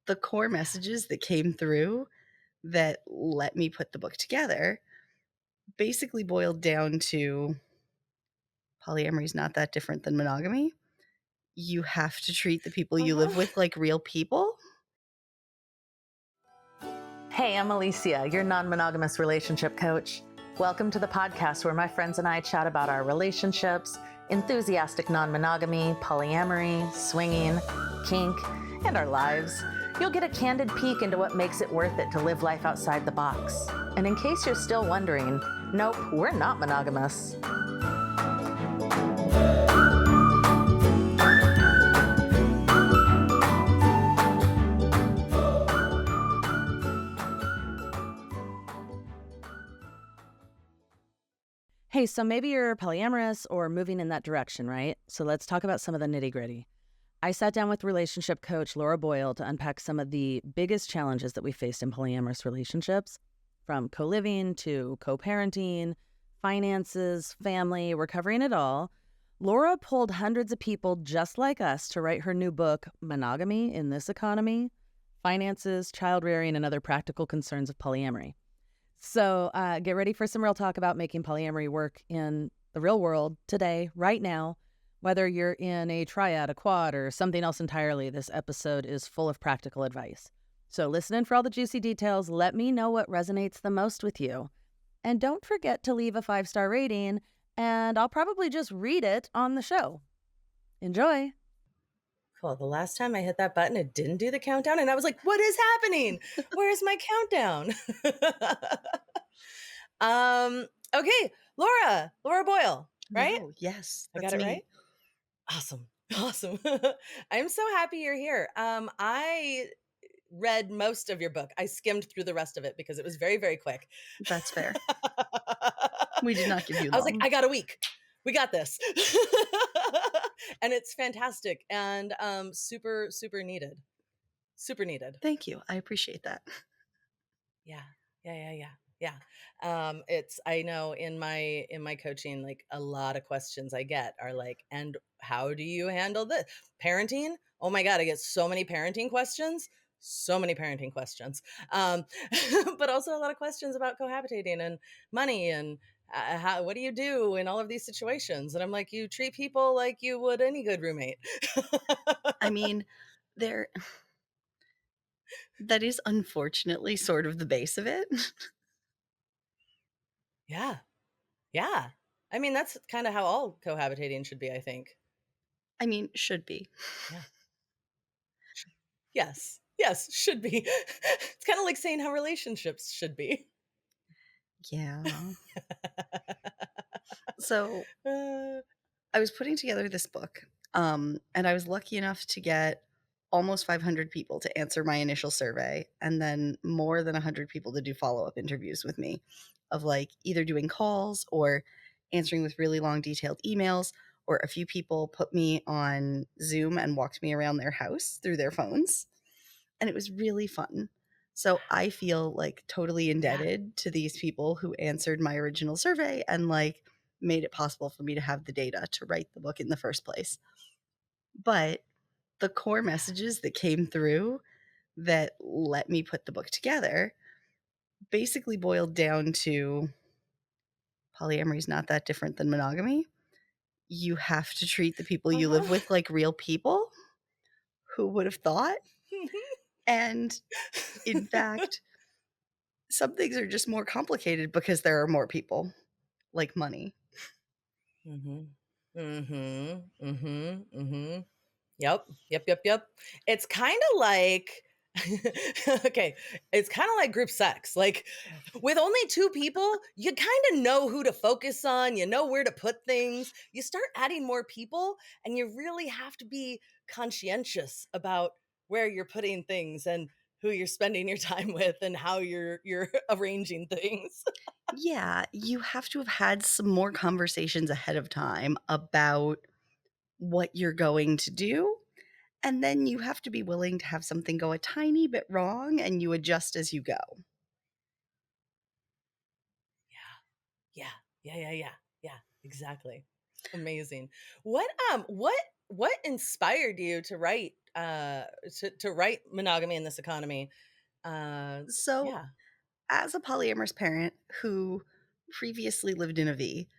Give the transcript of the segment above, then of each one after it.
the core messages that came through that let me put the book together basically boiled down to polyamory is not that different than monogamy. You have to treat the people you live with like real people. Hey, I'm Ellecia, your non-monogamous relationship coach. Welcome to the podcast where my friends and I chat about our relationships, enthusiastic non-monogamy, polyamory, swinging, kink, and our lives. You'll get a candid peek into what makes it worth it to live life outside the box. And in case you're still wondering, nope, we're not monogamous. Hey, so maybe you're polyamorous or moving in that direction, right? So let's talk about some of the nitty-gritty. I sat down with relationship coach Laura Boyle to unpack some of the biggest challenges that we faced in polyamorous relationships, from co-living to co-parenting, finances, family. We're covering it all. Laura pulled hundreds of people just like us to write her new book, Monogamy in This Economy: Finances, Child Rearing, and Other Practical Concerns of Polyamory. So get ready for some real talk about making polyamory work in the real world today, right now. Whether you're in a triad, a quad, or something else entirely, this episode is full of practical advice. So listen in for all the juicy details. Let me know what resonates the most with you. And don't forget to leave a 5-star rating, and I'll probably just read it on the show. Enjoy. Cool. The last time I hit that button, it didn't do the countdown, and I was like, what is happening? Where's my countdown? Okay, Laura Boyle, right? No, yes, I that's got it me. right? Awesome. I'm so happy you're here. I read most of your book. I skimmed through the rest of it because it was very, very quick. That's fair. We did not give you I was like, long. I got a week. We got this. And it's fantastic and super, super needed. Super needed. Thank you. I appreciate that. Yeah. It's, I know in my coaching, like a lot of questions I get are like, and how do you handle this? Parenting? Oh my God, I get so many parenting questions. But also a lot of questions about cohabitating and money and what do you do in all of these situations? And I'm like, you treat people like you would any good roommate. I mean, that is unfortunately sort of the base of it. Yeah. Yeah. I mean, that's kind of how all cohabitating should be, I think. I mean, should be. Yeah. Yes, should be. It's kind of like saying how relationships should be. Yeah. So Uh, I was putting together this book, and I was lucky enough to get almost 500 people to answer my initial survey, and then more than 100 people to do follow-up interviews with me of like either doing calls or answering with really long detailed emails, or a few people put me on Zoom and walked me around their house through their phones. And it was really fun. So I feel like totally indebted to these people who answered my original survey and like made it possible for me to have the data to write the book in the first place. But the core messages that came through that let me put the book together basically boiled down to polyamory is not that different than monogamy. You have to treat the people you live with like real people. Who would have thought? And in fact, some things are just more complicated because there are more people, like money. Yep. It's kind of like, okay, it's kind of like group sex. Like with only 2 people, you kind of know who to focus on, you know where to put things. You start adding more people and you really have to be conscientious about where you're putting things and who you're spending your time with and how you're arranging things. Yeah, you have to have had some more conversations ahead of time about what you're going to do. And then you have to be willing to have something go a tiny bit wrong and you adjust as you go. Yeah, exactly. Amazing. What inspired you to write to write monogamy in this economy. So, Yeah. as a polyamorous parent who previously lived in a V,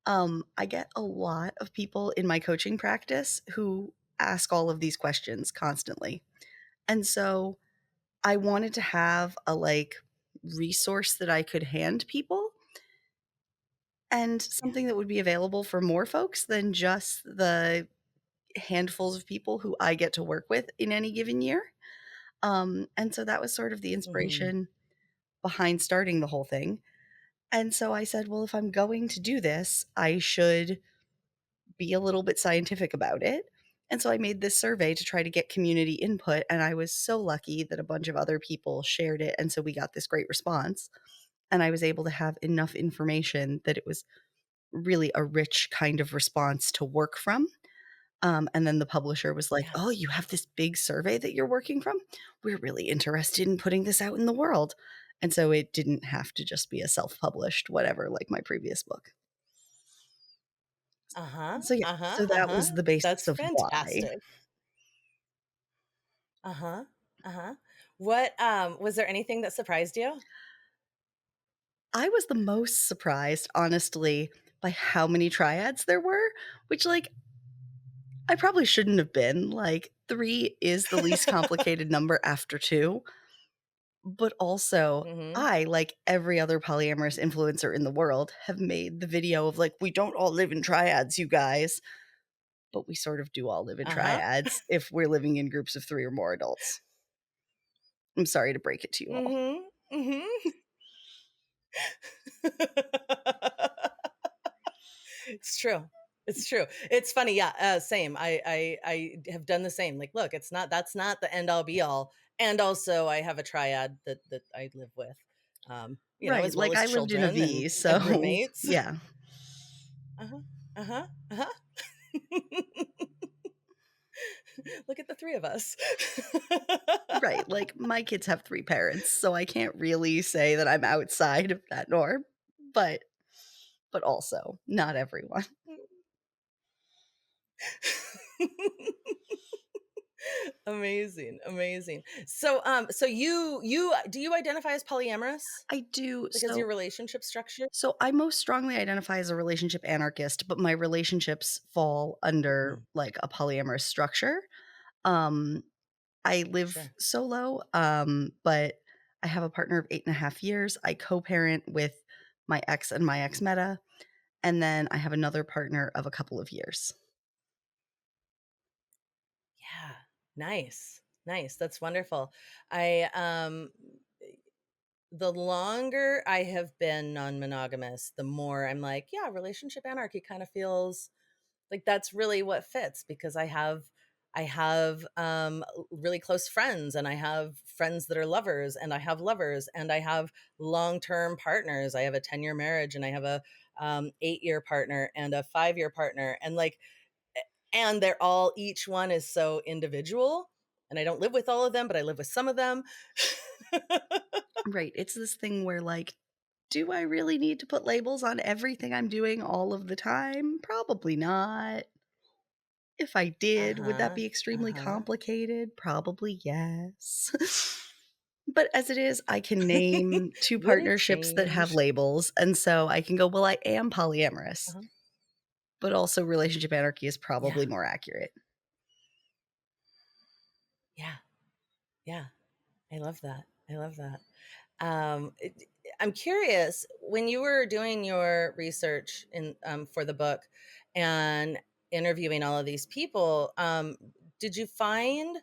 I get a lot of people in my coaching practice who ask all of these questions constantly. And so I wanted to have a like resource that I could hand people and Yeah. something that would be available for more folks than just the handfuls of people who I get to work with in any given year. And so that was sort of the Hmm. inspiration behind starting the whole thing. And so I said, well, if I'm going to do this, I should be a little bit scientific about it. And so I made this survey to try to get community input. And I was so lucky that a bunch of other people shared it. And so we got this great response. And I was able to have enough information that it was really a rich kind of response to work from. And then the publisher was like, Yeah. "Oh, you have this big survey that you're working from? We're really interested in putting this out in the world." And so it didn't have to just be a self-published whatever like my previous book. Uh-huh. So, yeah, Uh-huh. so that Uh-huh. was the basis That's of why. fantastic. Uh-huh. Uh-huh. What was there anything that surprised you? I was the most surprised, honestly, by how many triads there were, which, like, I probably shouldn't have been. Like, 3 is the least complicated number after 2. But also, Mhm. I, like every other polyamorous influencer in the world, have made the video of like, "We don't all live in triads, you guys," but we sort of do all live in Uh-huh. triads if we're living in groups of 3 or more adults. I'm sorry to break it to you all. Mhm. Mhm. It's true. It's true. It's funny, yeah, same. I have done the same. Like, look, it's not that's not the end all be all. And also I have a triad that I live with. Right, As well like, as I lived in a children V, and so roommates. yeah. Uh-huh. Uh-huh. Uh-huh. Look at the three of us. Right, like, my kids have 3 parents, so I can't really say that I'm outside of that norm, but also, not everyone. Amazing, amazing. So you do you identify as polyamorous? I do, Like, as your relationship structure? I most strongly identify as a relationship anarchist, but my relationships fall under, Mhm. like, a polyamorous structure. Um, I live Sure. solo, but I have a partner of 8.5 years. I co-parent with my ex and my ex-meta, and then I have another partner of a couple of years. Yeah. Nice. Nice. That's wonderful. I the longer I have been non-monogamous, the more I'm like, yeah, relationship anarchy kind of feels like that's really what fits because I have really close friends and I have friends that are lovers and I have lovers and I have long-term partners. I have a 10-year marriage and I have a 8-year partner and a 5-year partner and like and they're all each one is so individual and I don't live with all of them, but I live with some of them. Right, it's this thing where, like, do I really need to put labels on everything I'm doing all of the time? Probably not. If I did, would that Uh-huh. be extremely Uh-huh. complicated? Probably yes. But as it is, I can name 2 Would it partnerships that have change? labels, and so I can go, "Well, I am polyamorous," Uh-huh. but also relationship anarchy is Yeah. probably more accurate. Yeah. Yeah. I love that. I love that. It, I'm curious when you were doing your research in for the book and interviewing all of these people. Did you find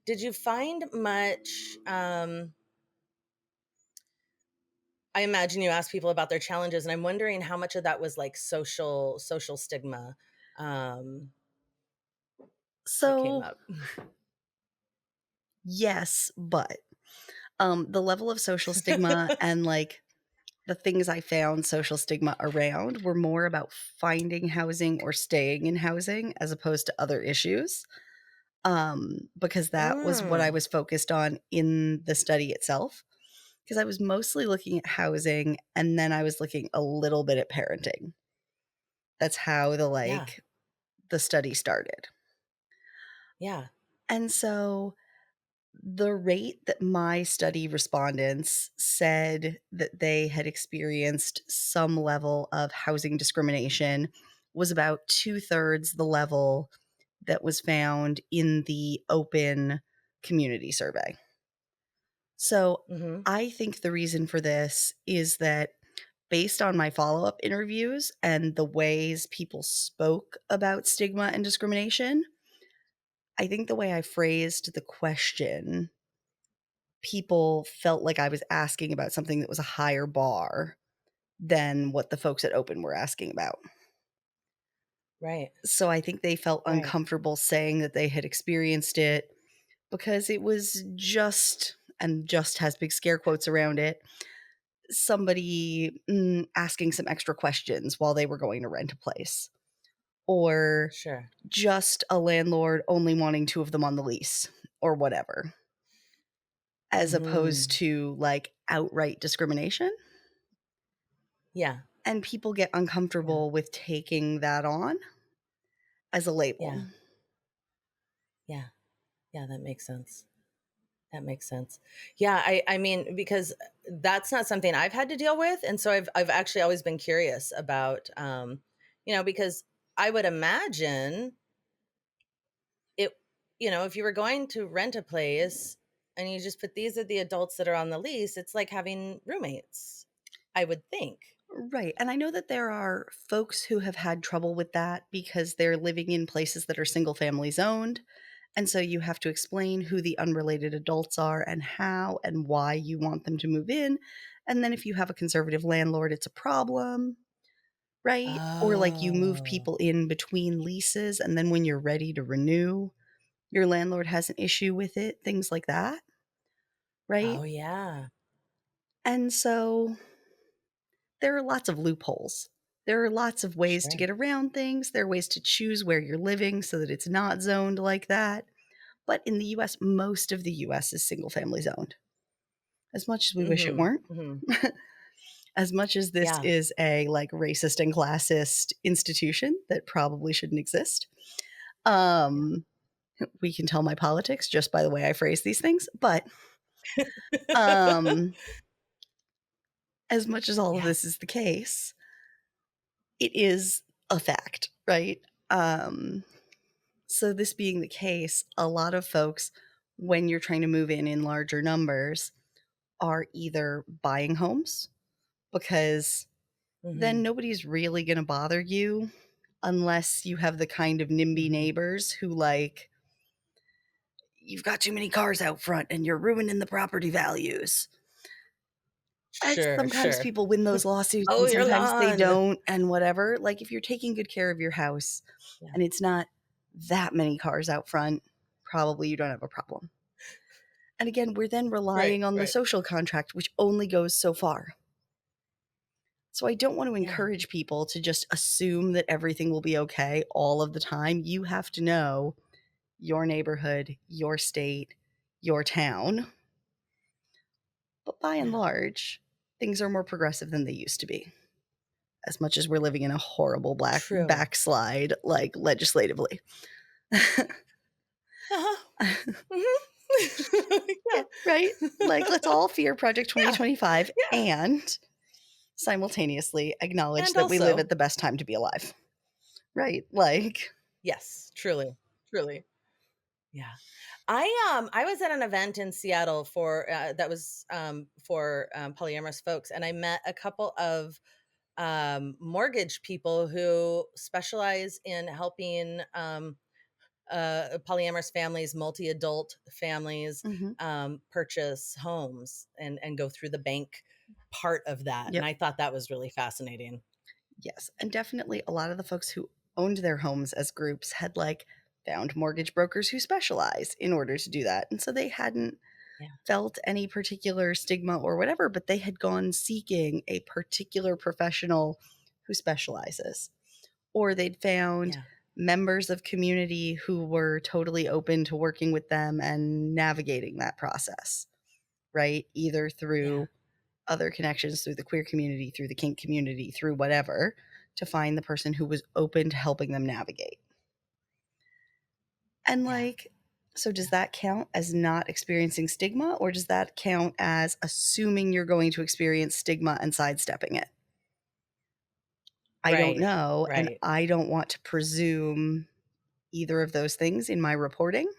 did you find much? I imagine you asked people about their challenges, and I'm wondering how much of that was like social stigma um, that came So, up. yes, but, the level of social stigma and, like, the things I found social stigma around were more about finding housing or staying in housing as opposed to other issues. Because that was what I Mm, was focused on in the study itself. Because I was mostly looking at housing and then I was looking a little bit at parenting. That's how yeah, the study started. yeah. And so the rate that my study respondents said that they had experienced some level of housing discrimination was about two-thirds the level that was found in the open community survey. So Mhm. I think the reason for this is that based on my follow-up interviews and the ways people spoke about stigma and discrimination, I think the way I phrased the question, people felt like I was asking about something that was a higher bar than what the folks at Open were asking about. Right. So I think they felt Right. uncomfortable saying that they had experienced it because it was just, and just has big scare quotes around it, somebody asking some extra questions while they were going to rent a place, or Sure. just a landlord only wanting two of them on the lease, or whatever, as opposed Mhm. to like outright discrimination. Yeah. And people get Yeah. uncomfortable with taking that on as a label. Yeah. Yeah. Yeah, that makes sense. That makes sense. Yeah, I mean, because that's not something I've had to deal with, and so I've actually always been curious about, because I would imagine it, if you were going to rent a place and you just put these are the adults that are on the lease, it's like having roommates, I would think. Right. And I know that there are folks who have had trouble with that because they're living in places that are single family zoned. And so you have to explain who the unrelated adults are and how and why you want them to move in. And then if you have a conservative landlord, it's a problem, right? Or like you move Oh. people in between leases and then when you're ready to renew, your landlord has an issue with it, things like that, right? Oh, yeah. And so there are lots of loopholes. There are lots of ways to Sure. get around things. There are ways to choose where you're living so that it's not zoned like that. But in the US, most of the US is single family zoned. As much as we wish it Mhm. weren't, Mhm. as much as this Yeah. is a like racist and classist institution that probably shouldn't exist. Yeah. Um, we can tell my politics just by the way I phrase these things, but um, as much as all of Yeah. this is the case, it is a fact, right? Um, So, this being the case, a lot of folks, when you're trying to move in larger numbers, are either buying homes because then Mhm. nobody's really going to bother you unless you have the kind of NIMBY Mhm. neighbors who, like, you've got too many cars out front and you're ruining the property values. And Sure, sometimes sure. people win those lawsuits "Oh, and your sometimes they lawn." don't, and whatever. Like, if you're taking good care of your house Yeah. and it's not that many cars out front, probably you don't have a problem. And again, we're then Right, relying on the right. social contract, which only goes so far. So I don't want to Yeah, encourage people to just assume that everything will be okay all of the time. You have to know your neighborhood, your state, your town. But by and yeah. large, things are more progressive than they used to be, as much as we're living in a horrible black True. backslide, like legislatively. Uh-huh. Mhm. Yeah, Yeah. right? Like, let's all fear Project Yeah, 2025 yeah. and simultaneously acknowledge And that we live also at the best time to be alive. Right, like yes, truly, truly. Yeah. I was at an event in Seattle for, that was, for, polyamorous folks, and I met a couple of, mortgage people who specialize in helping, polyamorous families, multi-adult families, mhm, purchase homes and go through the bank part of that. And yep, I thought that was really fascinating. yes, and definitely a lot of the folks who owned their homes as groups had, like, found mortgage brokers who specialize in order to do that, and so they hadn't Yeah. felt any particular stigma or whatever, but they had gone seeking a particular professional who specializes, or they'd found Yeah. members of community who were totally open to working with them and navigating that process, right? Either Yeah. through other connections, through the queer community, through the kink community, through whatever, to find the person who was open to helping them navigate. And Yeah. like, So does Yeah. that count as not experiencing stigma, or does that count as assuming you're going to experience stigma and sidestepping it? I don't Right. know, and Right. I don't want to presume either of those things in my reporting.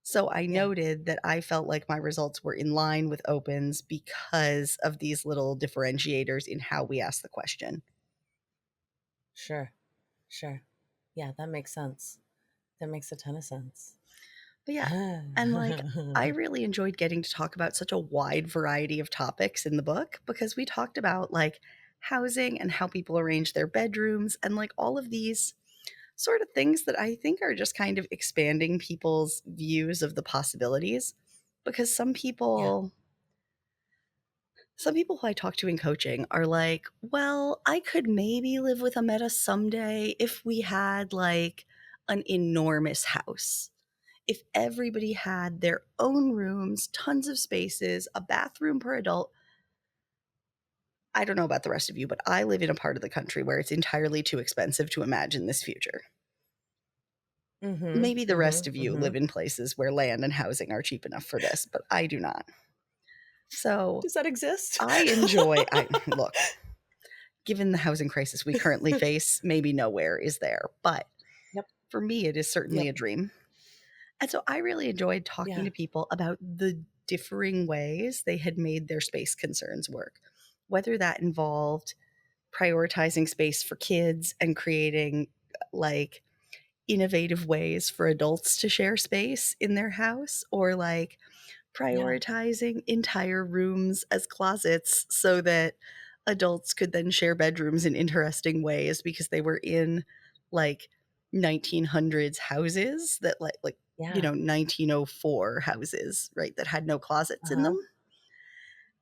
So I Yeah. noted that I felt like my results were in line with Opens because of these little differentiators in how we ask the question. Sure. Sure. Yeah, that makes sense. That makes a ton of sense. But yeah, and like I really enjoyed getting to talk about such a wide variety of topics in the book because we talked about like housing and how people arrange their bedrooms and like all of these sort of things that I think are just kind of expanding people's views of the possibilities because Yeah. some people who I talk to in coaching are like, well, I could maybe live with a meta someday if we had like an enormous house. If everybody had their own rooms, tons of spaces, a bathroom per adult. I don't know about the rest of you, but I live in a part of the country where it's entirely too expensive to imagine this future. Mhm. Maybe the rest Mhm. of you live Mhm. in places where land and housing are cheap enough for this, but I do not. So Does that exist? I look, given the housing crisis we currently face, maybe nowhere is there. But Yep. for me, it is certainly Yep. a dream. And so I really enjoyed talking Yeah. to people about the differing ways they had made their space concerns work, whether that involved prioritizing space for kids and creating like innovative ways for adults to share space in their house, or like Yeah. prioritizing entire rooms as closets so that adults could then share bedrooms in interesting ways because they were in like 1900s houses that Yeah. 1904 houses, right, that had no closets in Uh-huh. them.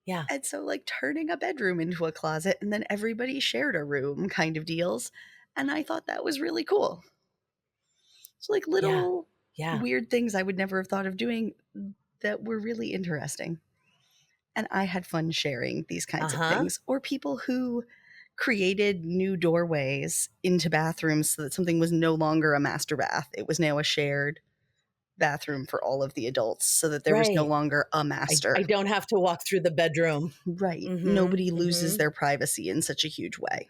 Yeah. And so like turning a bedroom into a closet and then everybody shared a room kind of deals. And I thought that was really cool. So like Yeah. little Yeah. weird things I would never have thought of doing that were really interesting. And I had fun sharing these kinds of Uh-huh. things. Or people who created new doorways into bathrooms so that something was no longer a master bath. It was now a shared bathroom for all of the adults so that there was no Right. longer a I master. don't have to walk through the bedroom. Right. Mhm. Nobody loses Mhm. their privacy in such a huge way,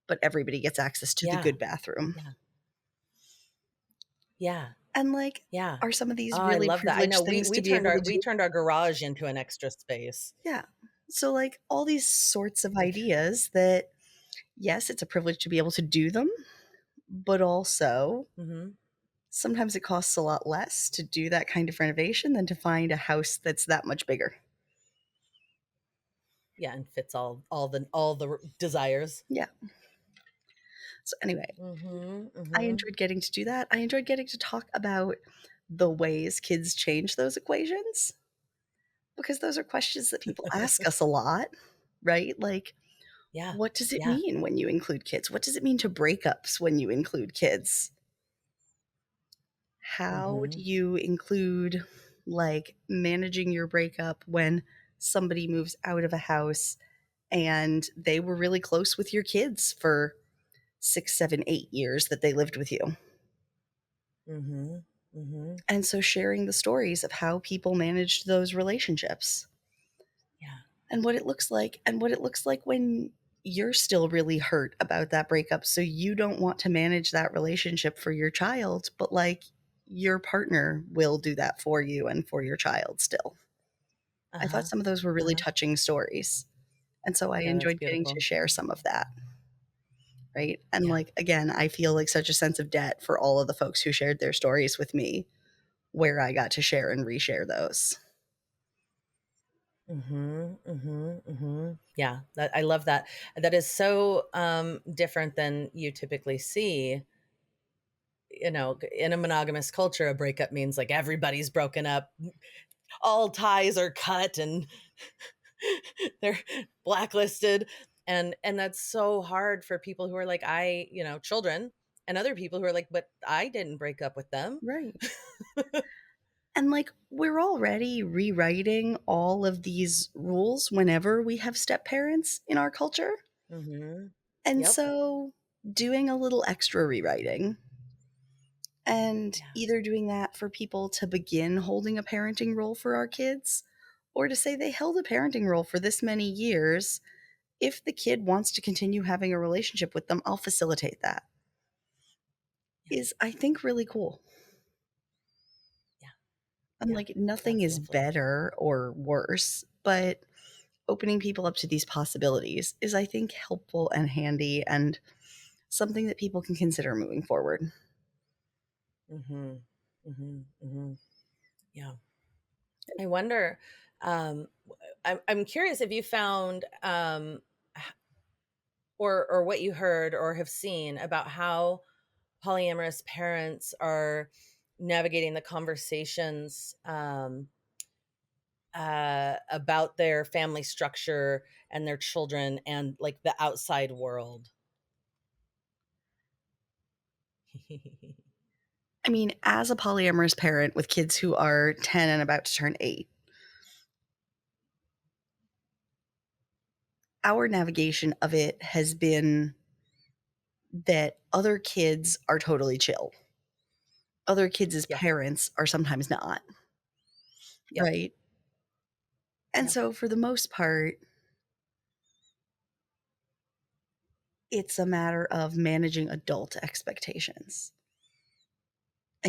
but everybody gets access to the Yeah. good bathroom. Yeah. Yeah. And like, Yeah. are some of Oh, these I really love that. I know privileged we things to we be turned able our to we do? turned our garage into an extra space. Yeah. So, like, all these sorts of Bec ideas that, yes, it's a privilege to be able to do them, but also Mhm. sometimes it costs a lot less to do that kind of renovation than to find a house that's that much bigger. Yeah, and fits all the desires. Yeah. So, anyway, Mhm. I Mhm. enjoyed getting to do that. I enjoyed getting to talk about the ways kids change those equations because those are questions that people ask us a lot, right? Like, Yeah. what does it Yeah. mean when you include kids? What does it mean to breakups when you include kids? How do Mhm. you include like managing your breakup when somebody moves out of a house and they were really close with your kids for 6, 7, 8 years that they lived with you? Mhm. Mhm. And so sharing the stories of how people managed those relationships Yeah. and what it looks like when you're still really hurt about that breakup, so you don't want to manage that relationship for your child, but like your partner will do that for you and for your child still. I thought Uh-huh. some of those were really Uh-huh. touching stories, and so I Yeah, that's enjoyed getting to beautiful. share some of that, right? And Yeah. like again, I feel like such a sense of debt for all of the folks who shared their stories with me where I got to share and reshare those. Mhm. Mhm. Mhm. Yeah, that I love that. That is so different than you typically see. In a monogamous culture, a breakup means like everybody's broken up, all ties are cut, and they're blacklisted. And that's so hard for people who are like, children, and other people who are like, but I didn't break up with them. Right. And like we're already rewriting all of these rules whenever we have step parents in our culture. Mhm. And Yep. so doing a little extra rewriting And Yeah. either doing that for people to begin holding a parenting role for our kids, or to say they held a parenting role for this many years. If the kid wants to continue having a relationship with them, I'll facilitate that. Yeah. Is, I think, really cool. Yeah. And Yeah. like nothing That's is lovely. better or worse, but opening people up to these possibilities is, I think, helpful and handy and something that people can consider moving forward. Mm-hmm. Mm-hmm. Mm-hmm. Yeah. I wonder, I'm curious if you found, or what you heard or have seen about how polyamorous parents are navigating the conversations, about their family structure and their children and like the outside world. I mean, as a polyamorous parent with kids who are 10 and about to turn 8, our navigation of it has been that other kids are totally chill. Other kids as Yep. parents are sometimes not, Yep. right? And Yep. so for the most part, it's a matter of managing adult expectations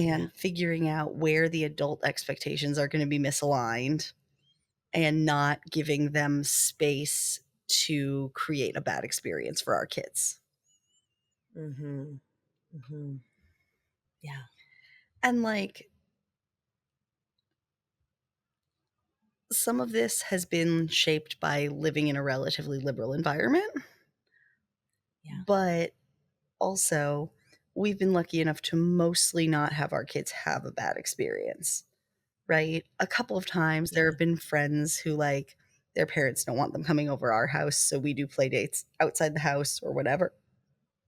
Yeah. and figuring out where the adult expectations are going to be misaligned and not giving them space to create a bad experience for our kids. Mm-hmm. Mm-hmm. Yeah. And like some of this has been shaped by living in a relatively liberal environment, Yeah. but also we've been lucky enough to mostly not have our kids have a bad experience, right? A couple of times there Yeah. have been friends who like their parents don't want them coming over our house, so we do play dates outside the house or whatever.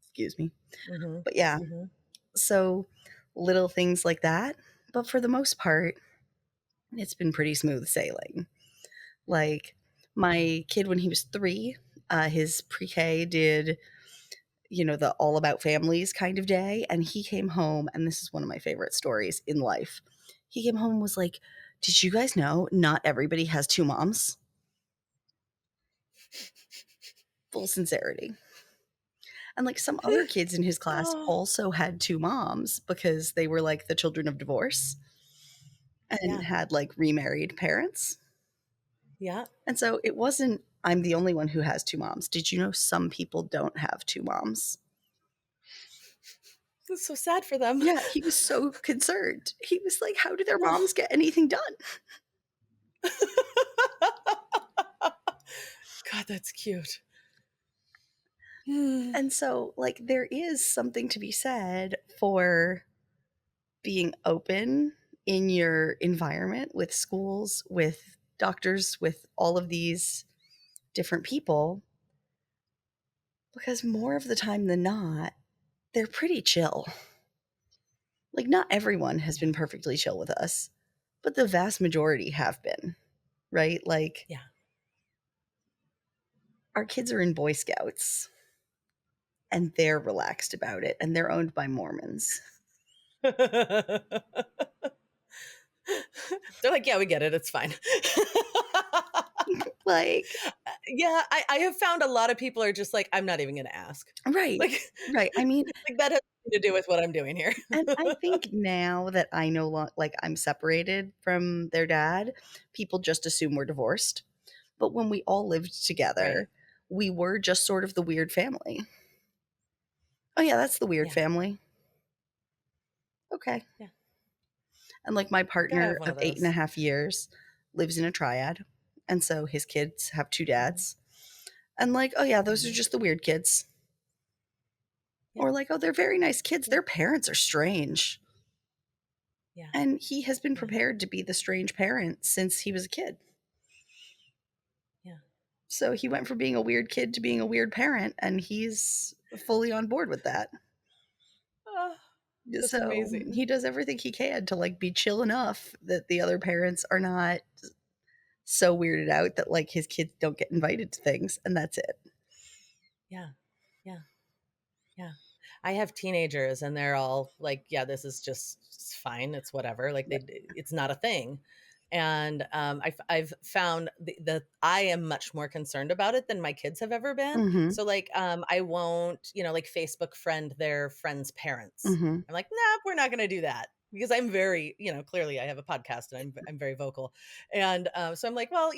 Excuse me. Mm-hmm. But yeah, Mm-hmm. so little things like that. But for the most part, it's been pretty smooth sailing. Like Yeah. my kid, when he was 3, his pre-K did, the all about families kind of day. And he came home, and this is one of my favorite stories in life. He came home and was like, "Did you guys know not everybody has 2 moms?" Full sincerity. And like some other kids in his class Oh, also had 2 moms because they were like the children of divorce and yeah. had like remarried parents. Yeah. And so it wasn't, I'm the only one who has 2 moms. Did you know some people don't have 2 moms? It's so sad for them. Yeah, he was so concerned. He was like, "How do their Oh. moms get anything done?" God, that's cute. Mm. And so, like, there is something to be said for being open in your environment with schools, with doctors, with all of these different people, because more of the time than not, they're pretty chill. Like, not everyone has Yeah. been perfectly chill with us, but the vast majority have been, right? Like, Yeah. our kids are in Boy Scouts and they're relaxed about it and they're owned by Mormons. They're like, yeah, we get it. It's fine. Like, Yeah, I have found a lot of people are just like, I'm not even going to ask. right, Like, right. I mean, like that has nothing to do with what I'm doing here. and I think now that I no longer, like, I'm separated from their dad, people just assume we're divorced. But when we all lived Right. together, we were just sort of the weird family. Oh, yeah, that's the weird Yeah. family. Okay. Yeah. And like my Yeah. I partner have one of of 8.5 years lives in a triad. And so his kids have 2 those. dads. And like, oh, yeah, those are Hmm. just the weird kids. Yeah. Or like, oh, they're very nice kids. Yeah. Their parents are strange. Yeah. And he has been Yeah. prepared to be the strange parent since he was a kid. Yeah. So he went from being a weird kid to being a weird parent, and he's fully on board with that. Oh, that's So amazing. he does everything he can to like be chill enough that the other parents are not so weirded out that like his kids don't get invited to things, and that's it. Yeah. Yeah. Yeah. I have teenagers and they're all like, yeah, this is just it's fine. It's whatever. Like Right. it's not a thing. And I've found the I am much more concerned about it than my kids have ever been. Mhm. So like, I won't, like Facebook friend their friends' parents. Mhm. I'm like, nah, we're not going to do that because I'm very, clearly I have a podcast and I'm very vocal. And so I'm like, well,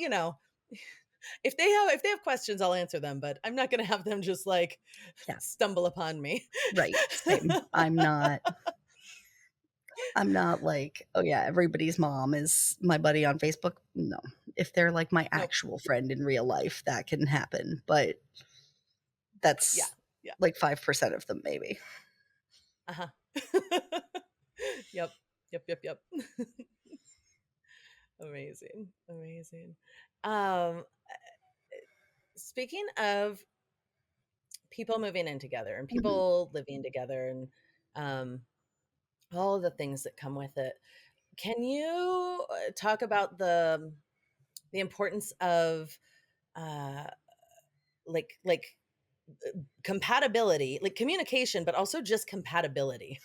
if they have questions, I'll answer them, but I'm not going to have them just like Yeah. stumble upon me. Right. Same. I'm not like, "Oh, yeah, everybody's mom is my buddy on Facebook." No. If they're, like, my Nope. actual friend in real life, that can happen, but Yeah. that's, Yeah. like, 5% of them maybe. Uh-huh. Yep. Yep, yep, yep. Amazing. Amazing. Um, Speaking of people moving in together and Mhm. people living together and um, all the things that come with it, can you talk about the importance of uh, like compatibility, like communication, but also just compatibility?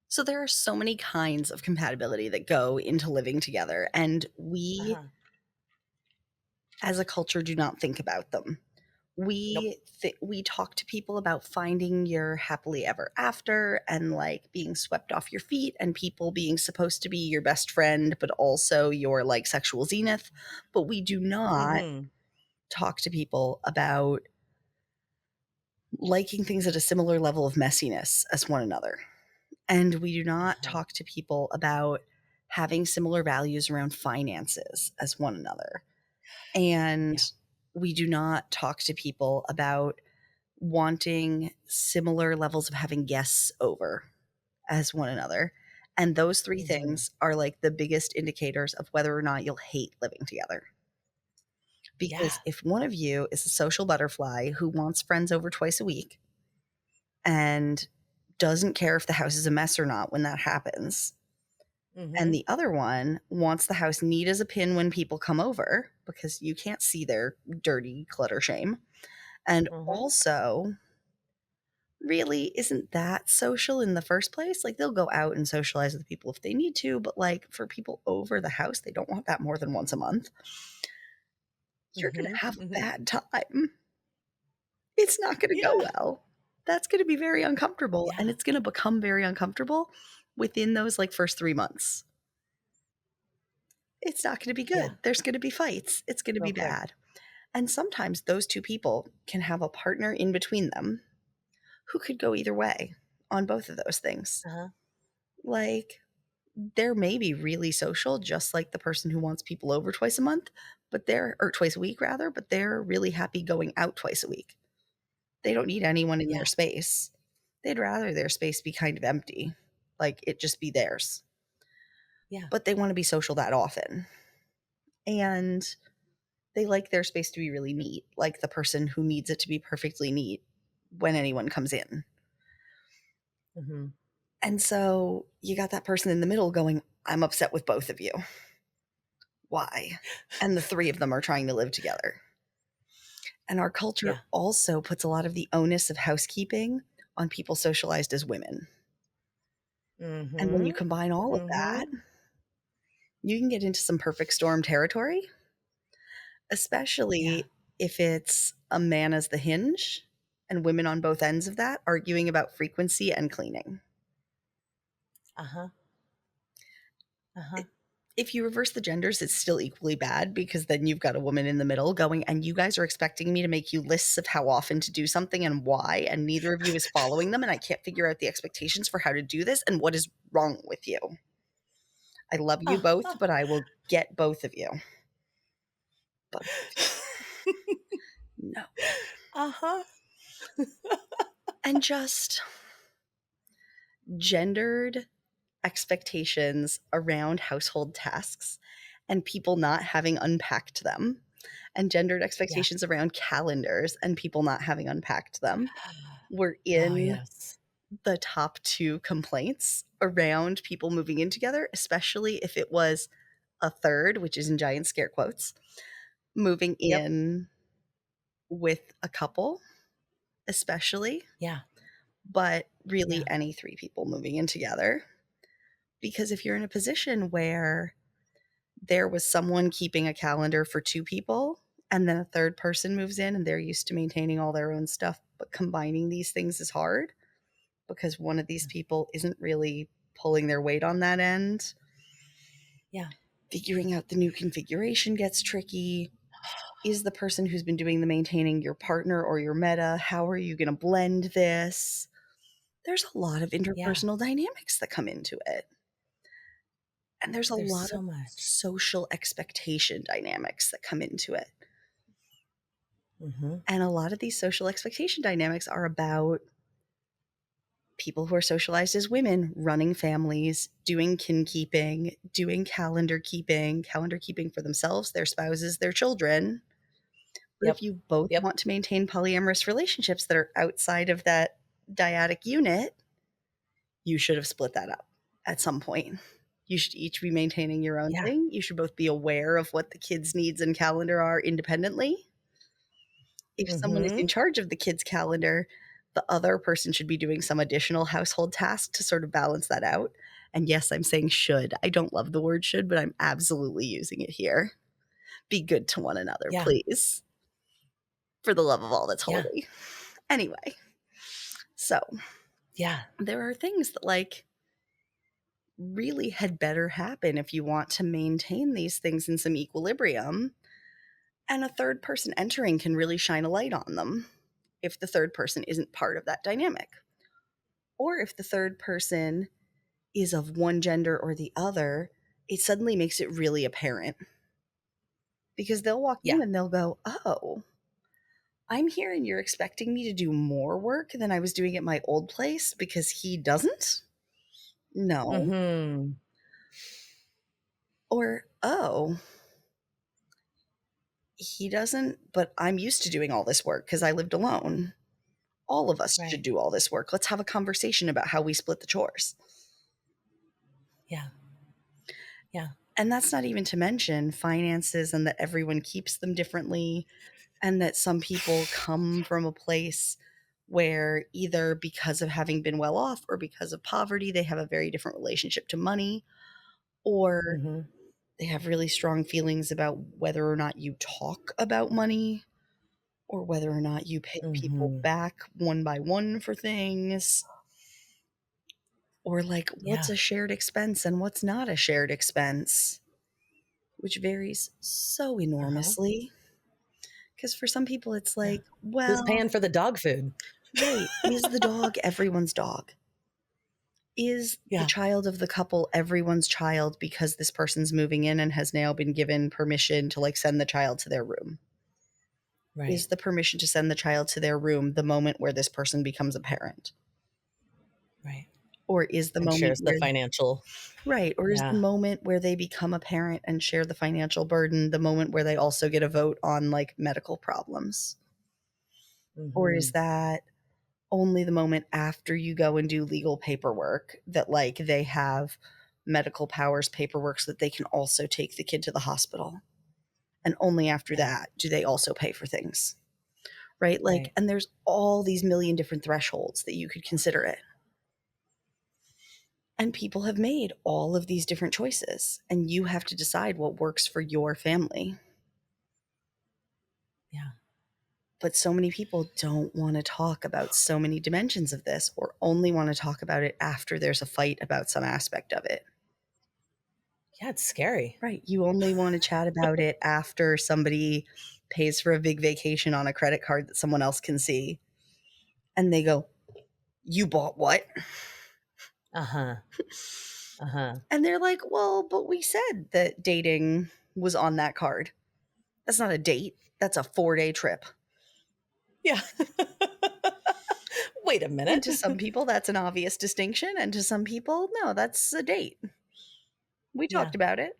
So there are so many kinds of compatibility that go into living together, and we, Uh-huh. as a culture, do not think about them. Nope. We talk to people about finding your happily ever after and, like, being swept off your feet and people being supposed to be your best friend, but also your, like, sexual zenith, but we do not Mm-hmm. talk to people about liking things at a similar level of messiness as one another. And we do not Uh-huh. talk to people about having similar values around finances as one another. And Yeah. we do not talk to people about wanting similar levels of having guests over as one another. And those 3 Mm-hmm. things are, like, the biggest indicators of whether or not you'll hate living together. Yeah. Because if one of you is a social butterfly who wants friends over twice a week and doesn't care if the house is a mess or not when that happens, and Mm-hmm. the other one wants the house neat as a pin when people come over because you can't see their dirty clutter shame, and Mm-hmm. also really isn't that social in the first place. Like, they'll go out and socialize with people if they need to, but, like, for people over the house, they don't want that more than once a month. You're gonna Mm-hmm. have a Mm-hmm. bad time. It's not gonna go Yeah. well. That's gonna be very uncomfortable, and Yeah. it's gonna become very uncomfortable within those, like, first 3 months. It's not gonna be Yeah. good. There's gonna be fights. It's gonna Real be quick. bad. And sometimes those 2 people can have a partner in between them who could go either way on both of those things. Uh-huh. Like, they're maybe really social, just like the person who wants people over twice a month, but they're or twice a week rather, but they're really happy going out twice a week. They don't need anyone in their Yeah. space. They'd rather their space be kind of empty, like it just be theirs. Yeah. But they wanna be social that often. And they like their space to be really neat, like the person who needs it to be perfectly neat when anyone comes in. Mm-hmm. And so you got that person in the middle going, "I'm upset with both of you. Why?" And the 3 of them are trying to live together. And our culture Yeah. also puts a lot of the onus of housekeeping on people socialized as women. And when you Mm-hmm. combine all of that, Mm-hmm. you can get into some perfect storm territory, Yeah. especially if it's a man as the hinge and women on both ends of that arguing about frequency and cleaning. Uh-huh. Uh-huh. I If you reverse the genders, it's still equally bad because then you've got a woman in the middle going, "And you guys are expecting me to make you lists of how often to do something and why, and neither of you is following them, and I can't figure out the expectations for how to do this, and what is wrong with you? I love you both, but I will get both of you. Both of you. No." Uh-huh. And just gendered expectations around household tasks and people not having unpacked them, and gendered Yeah. expectations around calendars and people not having unpacked them were Oh, in yes. the top 2 complaints around people moving in together, especially if it was a third, which is in giant scare quotes, moving Yep. in with a couple, especially. Yeah. but really Yeah. any 3 people moving in together. Because if you're in a position where there was someone keeping a calendar for 2 people, and then a 3rd person moves in and they're used to maintaining all their own stuff, but combining these things is hard because one of these people isn't really pulling their weight on that end. Yeah. Figuring out the new configuration gets tricky. Is the person who's been doing the maintaining your partner or your meta? How are you gonna blend this? There's a lot of Yeah. interpersonal dynamics that come into it. And there's a There's lot so of much. social expectation dynamics that come into it. Mm-hmm. And a lot of these social expectation dynamics are about people who are socialized as women running families, doing kin keeping, doing calendar keeping for themselves, their spouses, their children. But if Yep. you both Yep. want to maintain polyamorous relationships that are outside of that dyadic unit, you should have split that up at some point. You should each be maintaining your own Yeah. thing. You should both be aware of what the kids' needs and calendar are independently. If someone is Mm-hmm. in charge of the kids' calendar, the other person should be doing some additional household task to sort of balance that out. And yes, I'm saying should. I don't love the word should, but I'm absolutely using it here. Be good to one another, Yeah. please, for the love of all that's Yeah. holy. Anyway, so Yeah. there are things that really had better happen if you want to maintain these things in some equilibrium. And a third person entering can really shine a light on them if the third person isn't part of that dynamic. Or if the third person is of one gender or the other, it suddenly makes it really apparent because they'll walk in Yeah. and they'll go, "Oh, I'm here and you're expecting me to do more work than I was doing at my old place because he doesn't?" No. Mm-hmm. Or, "Oh, he doesn't, but I'm used to doing all this work because I lived alone. All of us should Right. do all this work. Let's have a conversation about how we split the chores." Yeah. Yeah. And that's not even to mention finances and that everyone keeps them differently, and that some people come from a place where either because of having been well off or because of poverty, they have a very different relationship to money, or Mm-hmm. they have really strong feelings about whether or not you talk about money or whether or not you pay people Mm-hmm. back one by one for things, or what's Yeah. a shared expense and what's not a shared expense, which varies so Uh-huh. enormously. Because for some people, it's Yeah. like, Who's well, paying for the dog food? right, is the dog everyone's dog? Is the Yeah. child of the couple everyone's child because this person's moving in and has now been given permission to send the child to their room? Right. Is the permission to send the child to their room the moment where this person becomes a parent? Right. Or is the And moment shares the where financial. right, or is the Yeah. moment where they become a parent and share the financial burden the moment where they also get a vote on medical problems? Or Mm-hmm. is that only the moment after you go and do legal paperwork that they have medical powers paperwork so that they can also take the kid to the hospital? And only after Yeah. that do they also pay for things, right? Right. And there's all these million different thresholds that you could consider it. And people have made all of these different choices, and you have to decide what works for your family. Yeah. But so many people don't want to talk about so many dimensions of this, or only want to talk about it after there's a fight about some aspect of it. Yeah. It's scary. Right. You only want to chat about it after somebody pays for a big vacation on a credit card that someone else can see. And they go, "You bought what?" Uh-huh. Uh-huh. And they're like, "Well, but we said that dating was on that card. That's not a date. That's a 4-day trip." Yeah. Wait a And minute. to some people, that's an obvious distinction. And to some people, no, that's a date. We Yeah. talked about it.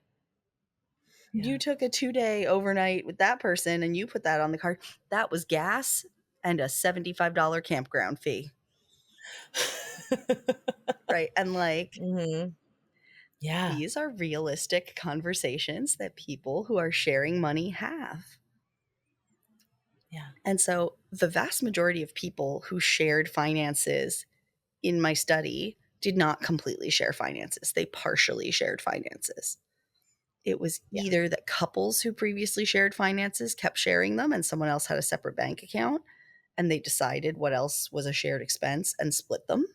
Yeah. You took a 2-day overnight with that person and you put that on the card. That was gas and a $75 campground fee. Right. And Mm-hmm. Yeah. these are realistic conversations that people who are sharing money have. Yeah. And so the vast majority of people who shared finances in my study did not completely share finances. They partially shared finances. It was Yeah. either that couples who previously shared finances kept sharing them and someone else had a separate bank account and they decided what else was a shared expense and split them,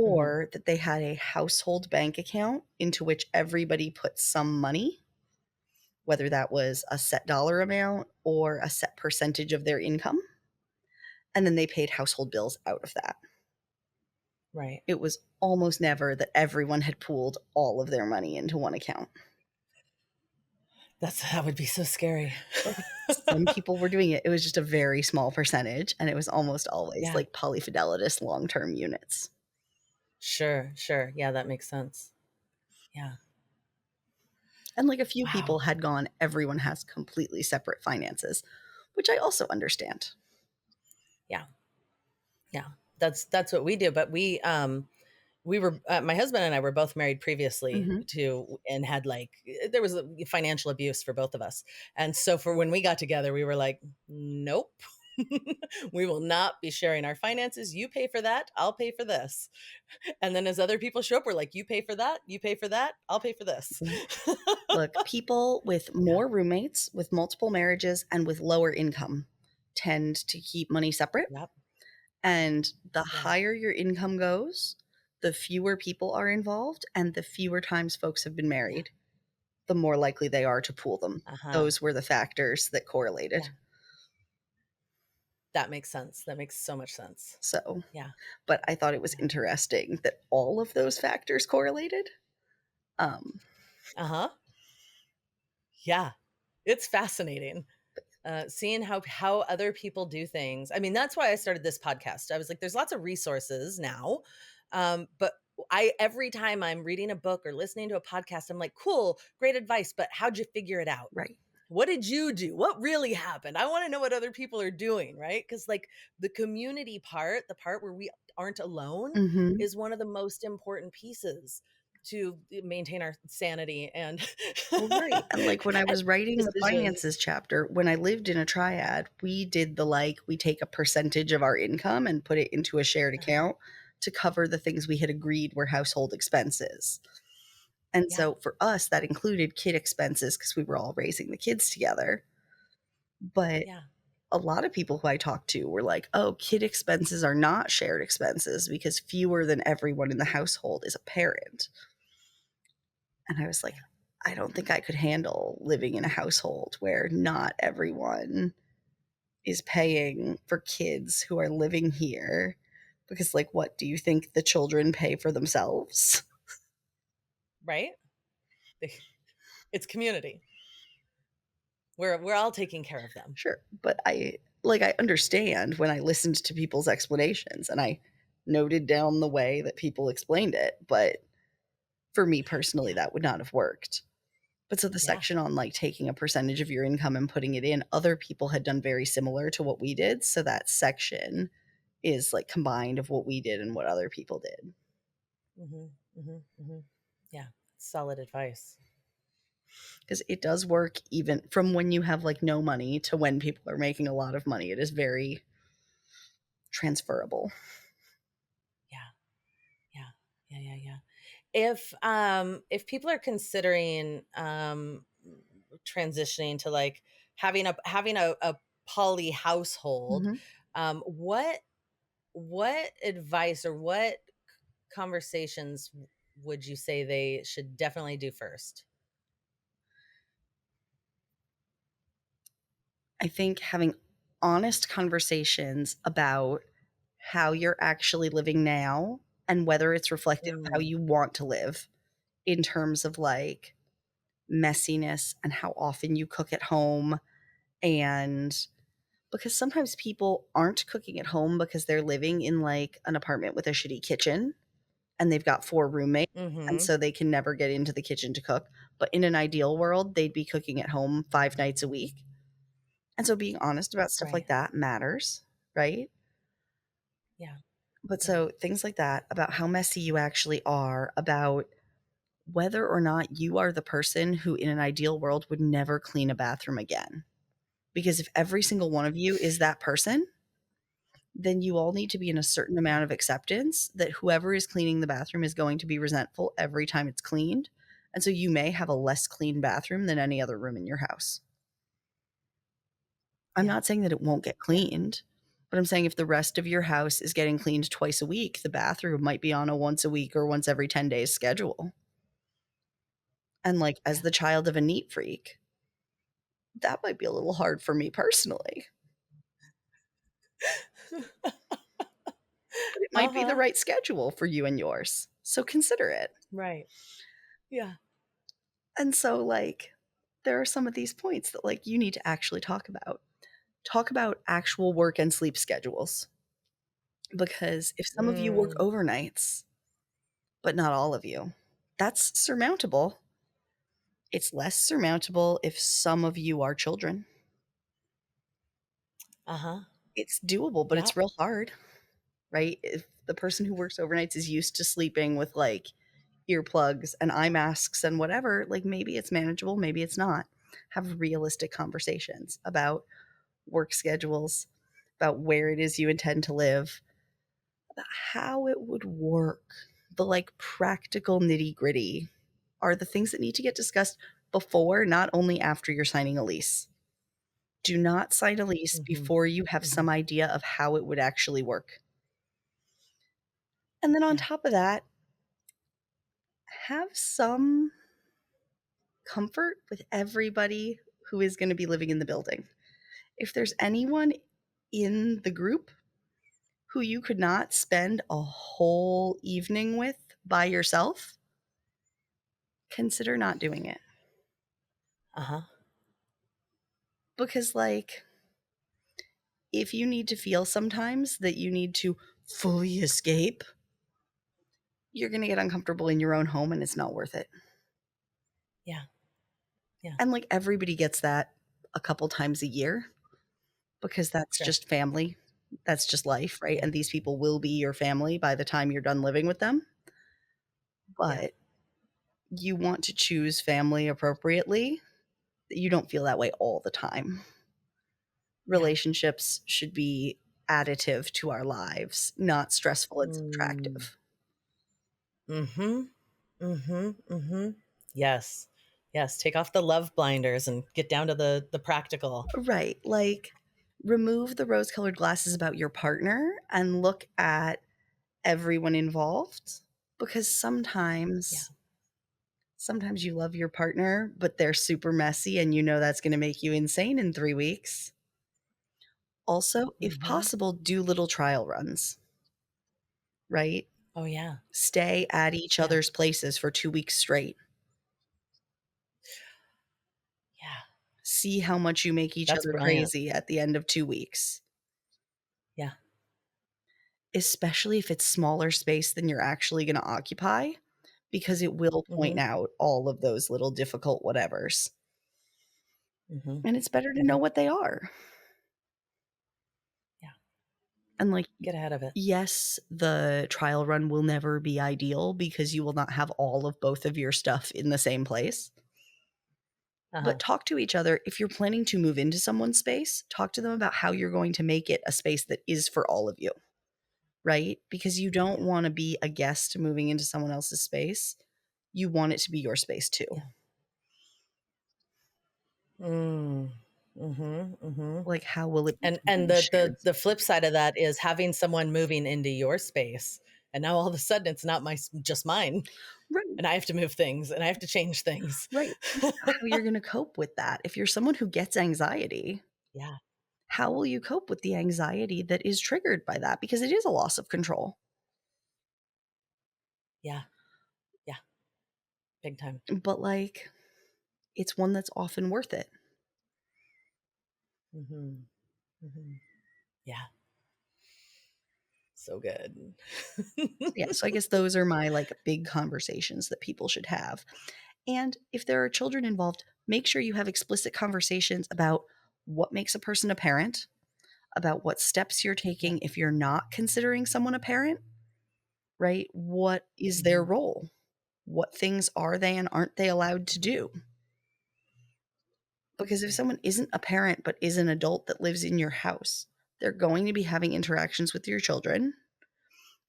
Hmm. or that they had a household bank account into which everybody put some money, whether that was a set dollar amount or a set percentage of their income, and then they paid household bills out of that. Right. It was almost never that everyone had pooled all of their money into one account. That would be so scary. Like, some people were doing it. It was just a very small percentage, and it was almost always, Yeah. like, polyfidelitous long-term units. Sure. Sure. Yeah, that makes sense. Yeah. And, like, a few people Wow. had gone, everyone has completely separate finances, which I also understand. Yeah. Yeah. That's what we do. But we were my husband and I were both married previously Mhm. to and had like there was financial abuse for both of us. And so for when we got together, we were like, nope. We will not be sharing our finances. You pay for that, I'll pay for this. And then as other people show up, we're like, you pay for that, you pay for that, I'll pay for this. Yeah. Look, people with Yeah. more roommates, with multiple marriages, and with lower income tend to keep money separate, Yep. and the Yeah. higher your income goes, the fewer people are involved, and the fewer times folks have been Yeah. married, the more likely they are to pool them. Uh-huh. Those were the factors that correlated. Yeah. That makes sense. That makes so much sense. So, Yeah. but I thought it was Yeah. interesting that all of those factors correlated. Um, Uh-huh. Yeah. It's fascinating. Seeing how other people do things. I mean, that's why I started this podcast. I was like, there's lots of resources now, but I every time I'm reading a book or listening to a podcast, I'm like, cool, great advice, but how'd you figure it out? right. What did you do? What really happened? I want to know what other people are doing, right? Because like the community part, the part where we aren't alone, Mhm. is one of the most important pieces to maintain our sanity and Well, right, and, like, when I and was writing the decisions. finances chapter, when I lived in a triad, we did the, like, we take a percentage of our income and put it into a shared Uh-huh. account to cover the things we had agreed were household expenses, and Yeah. so for us, that included kid expenses because we were all raising the kids together, but Yeah. a lot of people who I talked to were like, "Oh, kid expenses are not shared expenses because fewer than everyone in the household is a parent." And I was like, Yeah. I don't think I could handle living in a household where not everyone is paying for kids who are living here. Because, like, what do you think the children pay for themselves? Right? It's community. We're all taking care of them. Sure. But I understand when I listened to people's explanations and I noted down the way that people explained it. But for me personally, Yeah. that would not have worked. But so the Yeah. section on, like, taking a percentage of your income and putting it in, other people had done very similar to what we did, so that section is, like, combined of what we did and what other people did. Mhm. Mhm. Mhm. Yeah. Solid advice. Because it does work even from when you have, like, no money to when people are making a lot of money, it is very transferable. Yeah. Yeah. Yeah, yeah, yeah. If people are considering transitioning to like having a poly household, Mhm. what advice or what conversations would you say they should definitely do first? I think having honest conversations about how you're actually living now and whether it's reflective of how Mm, you want to live in terms of, like, messiness and how often you cook at home, and because sometimes people aren't cooking at home because they're living in, like, an apartment with a shitty kitchen, and they've got 4 roommates, and mhm. so they can never get into the kitchen to cook, but in an ideal world, they'd be cooking at home 5 nights a week, and so being honest about stuff Right. like that matters, right? Yeah. But Yeah. so things like that, about how messy you actually are, about whether or not you are the person who in an ideal world would never clean a bathroom again. Because if every single one of you is that person, then you all need to be in a certain amount of acceptance that whoever is cleaning the bathroom is going to be resentful every time it's cleaned. And so you may have a less clean bathroom than any other room in your house. I'm Yeah. not saying that it won't get Yeah. cleaned, but I'm saying if the rest of your house is getting cleaned twice a week, the bathroom might be on a once a week or once every 10 days schedule. And like, as Yeah. the child of a neat freak, that might be a little hard for me personally, but it might be the Uh-huh. right schedule for you and yours. So consider it. Right. Yeah. And so, like, there are some of these points that, like, you need to actually talk about. Talk about actual work and sleep schedules. Because if some of you work Mm. overnights, but not all of you, that's surmountable. It's less surmountable if some of you are children. Uh-huh. It's doable, but Yeah. it's real hard, right? If the person who works overnights is used to sleeping with like earplugs and eye masks and whatever, like maybe it's manageable, maybe it's not. Have realistic conversations about work schedules, about where it is you intend to live, about how it would work. The like practical nitty gritty are the things that need to get discussed before, not only after you're signing a lease. Do not sign a lease Mhm. before you have Mhm. some idea of how it would actually work. And then on Yeah. top of that, have some comfort with everybody who is going to be living in the building. If there's anyone in the group who you could not spend a whole evening with by yourself, consider not doing it. Uh-huh. Because, like, if you need to feel sometimes that you need to fully escape, you're going to get uncomfortable in your own home and it's not worth it. Yeah. Yeah. And, like, everybody gets that a couple times a year because that's Sure. just family. That's just life, right? Yeah. And these people will be your family by the time you're done living with them. Yeah. But you want to choose family appropriately. You don't feel that way all the time. Yeah. Relationships should be additive to our lives, not stressful and Mm. subtractive. Mhm. Mhm. Mhm. Yes. Yes, take off the love blinders and get down to the practical. Right. Like, remove the rose colored glasses about your partner and look at everyone involved because Yeah. sometimes you love your partner, but they're super messy and you know that's going to make you insane in 3 weeks. Also, if Mhm. possible, do little trial runs, right? Oh, yeah. Stay at each Yeah. other's places for 2 weeks straight. Yeah. See how much you make each That's other brilliant. crazy at the end of 2 weeks, Yeah. especially if it's smaller space than you're actually going to occupy, because it will point Mhm. out all of those little difficult whatevers. Mhm. And it's better to know Mhm. what they are. Yeah. And like, Get ahead of it. yes, the trial run will never be ideal because you will not have all of both of your stuff in the same place. Uh-huh. But talk to each other. If you're planning to move into someone's space, talk to them about how you're going to make it a space that is for all of you, right? Because you don't Yeah. want to be a guest moving into someone else's space. You want it to be your space too. Yeah. Mm. Mhm. Mhm. Like, how will it be And completely the shared? the flip side of that is having someone moving into your space, and now all of a sudden it's not just mine, Right, and I have to move things, and I have to change things. right. Think about how you're going to cope with that. If you're someone who gets anxiety, Yeah. how will you cope with the anxiety that is triggered by that? Because it is a loss of control. Yeah. Yeah. Big time. But like, it's one that's often worth it. Mhm. Mhm. Yeah. So good. Yeah, so I guess those are my like big conversations that people should have. And if there are children involved, make sure you have explicit conversations about what makes a person a parent, about what steps you're Yeah. taking if you're not considering someone a parent, right? What is their Mhm. role? What things are they and aren't they allowed to do? Because if Yeah. someone isn't a parent but is an adult that lives in your house, They're going to be having interactions with your children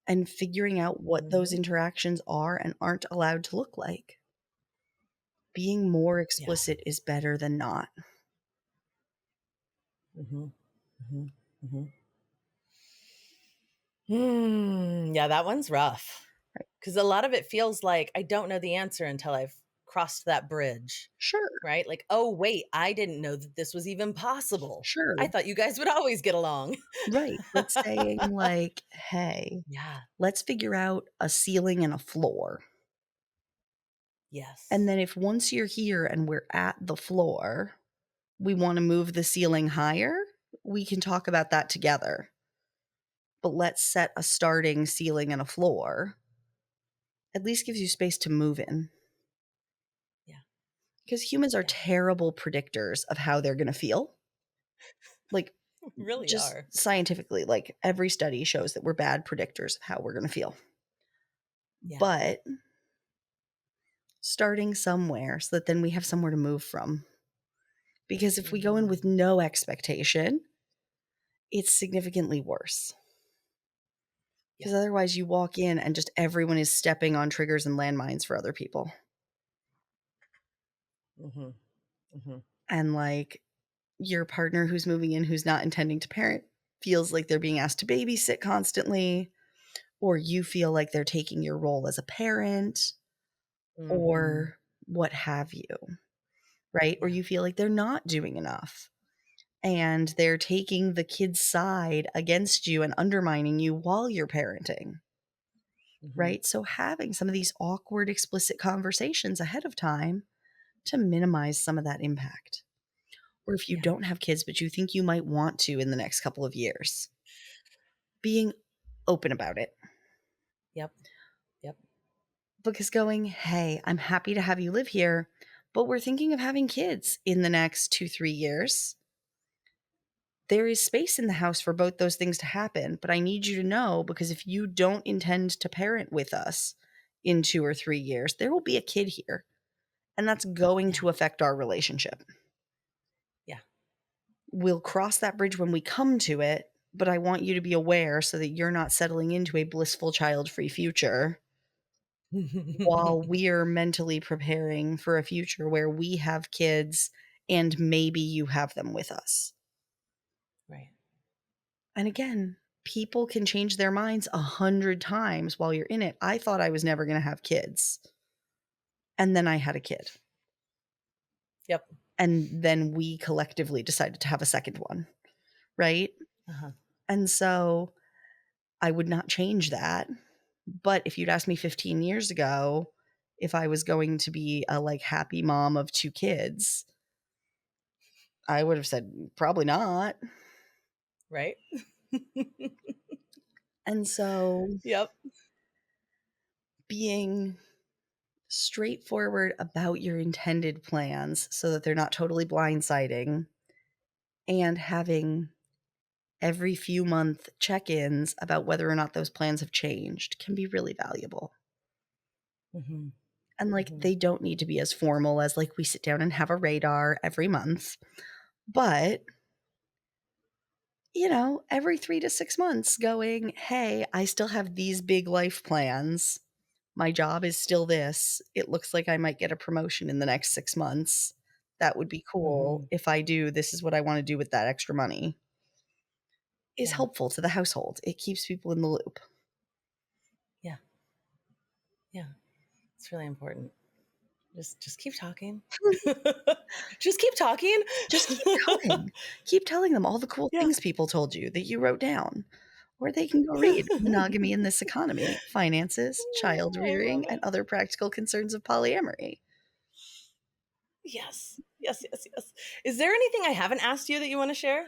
and figuring out what those Mhm. interactions are and aren't allowed to look like. Being more Yeah. explicit is better than not. Mhm. Mhm. Mhm. Yeah, that one's rough Right. because a lot of it feels like I don't know the answer until I've crossed that bridge, Sure, right? Like, oh, wait, I didn't know that this was even possible. sure. I thought you guys would always get along. Right. But saying, like, hey, Yeah. let's figure out a ceiling and a floor. And Yes. then if once you're here and we're at the floor, we want to move the ceiling higher, we can talk about that together. But let's set a starting ceiling and a floor. At least gives you space to move in. Yeah. Because humans are Yeah. terrible predictors of how they're going to feel. Like, Really just are. scientifically, like, every study shows that we're bad predictors of how we're going to feel. Yeah. But starting somewhere so that then we have somewhere to move from. Because if we go in with Mhm. no expectation, it's significantly worse. Yeah. Because otherwise, you walk in and just everyone is stepping on triggers and landmines for other people. Mhm. Mhm. And like your partner who's moving in, who's not intending to parent, feels like they're being asked to babysit constantly, or you feel like they're taking your role as a parent, Mhm. or what have you, right? Or Yeah. you feel like they're not doing enough and they're taking the kid's side against you and undermining you while you're parenting, Mhm. right? So having some of these awkward, explicit conversations ahead of time to minimize some of that impact. Or if you Yeah. don't have kids, but you think you might want to in the next couple of years, being open about it. Yep. Yep. Because going, hey, I'm happy to have you live here, but we're thinking of having kids in the next 2, 3 years. There is space in the house for both those things to happen, but I need you to know because if you don't intend to parent with us in 2 or 3 years, there will be a kid here, and that's going Yeah. to affect our relationship. Yeah. We'll cross that bridge when we come to it, but I want you to be aware so that you're not settling into a blissful child-free future while we're mentally preparing for a future where we have kids and maybe you have them with us. Right. And again, people can change their minds 100 times while you're in it. I thought I was never gonna have kids, and then I had a kid, Yep. and then we collectively decided to have a second one, right? Uh-huh. And so, I would not change that, but if you'd asked me 15 years ago if I was going to be a, like, happy mom of 2 kids, I would have said, "Probably not." Right? And so, Yep. being straightforward about your intended plans so that they're not totally blindsiding and having every few month check-ins about whether or not those plans have changed can be really valuable. Mhm. And, like, Mhm. they don't need to be as formal as, like, we sit down and have a radar every month, but, every 3 to 6 months going, "Hey, I still have these big life plans. My job is still this. It looks like I might get a promotion in the next 6 months. That would be cool. Mhm. If I do, this is what I wanna do with that extra money," is Yeah. helpful to the household. It keeps people in the loop. Yeah. Yeah. It's really important. Just keep talking. Just keep talking. Just keep going. Keep telling them all the cool Yeah. things people told you that you wrote down, or they can go read Monogamy in This Economy: Finances, Child I love Rearing, and it. Other Practical Concerns of Polyamory. Yes. Yes, yes, yes. Is there anything I haven't asked you that you wanna share?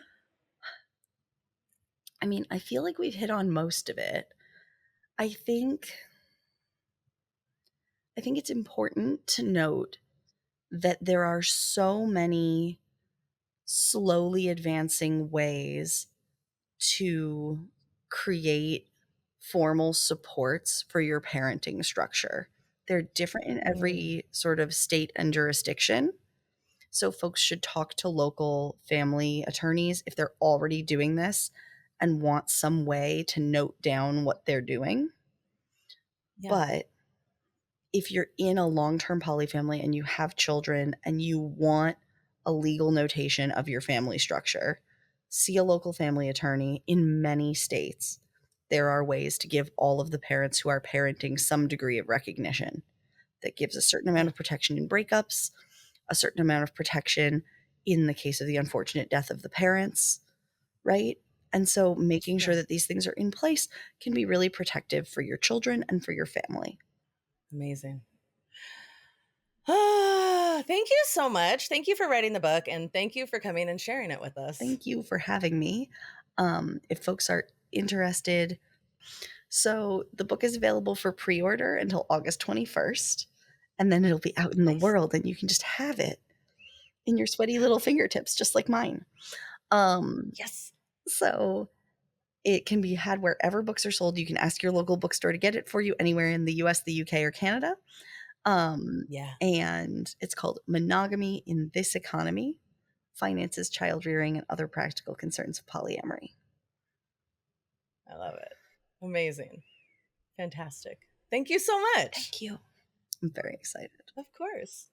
I mean, I feel like we've hit on most of it. I think I think it's important to note that there are so many slowly advancing ways to create formal supports for your parenting structure. They're different in Mm. every sort of state and jurisdiction. So folks should talk to local family attorneys if they're already doing this. and want some way to note down what they're doing. Yeah. But if you're in a long-term poly family and you have children and you want a legal notation of your family structure, see a local family attorney. In many states, there are ways to give all of the parents who are parenting some degree of recognition that gives a certain amount Yeah. of protection in breakups, a certain amount of protection in the case of the unfortunate death of the parents, right? And so making sure Yeah. that these things are in place can be really protective for your children and for your family. Amazing. Thank you so much. Thank you for writing the book, and thank you for coming and sharing it with us. Thank you for having me. If folks are interested, so the book is available for pre-order until August 21st, and then it'll be out in the Nice. world and you can just have it in your sweaty little fingertips, just like mine. Um, Yes. so it can be had wherever books are sold. You can ask your local bookstore to get it for you anywhere in the US, the UK, or Canada. Um, Yeah. and it's called Monogamy in This Economy: Finances, Child Rearing, and Other Practical Concerns of Polyamory. I love it. Amazing. Fantastic. Thank you so much. Thank you. I'm very excited. Of course.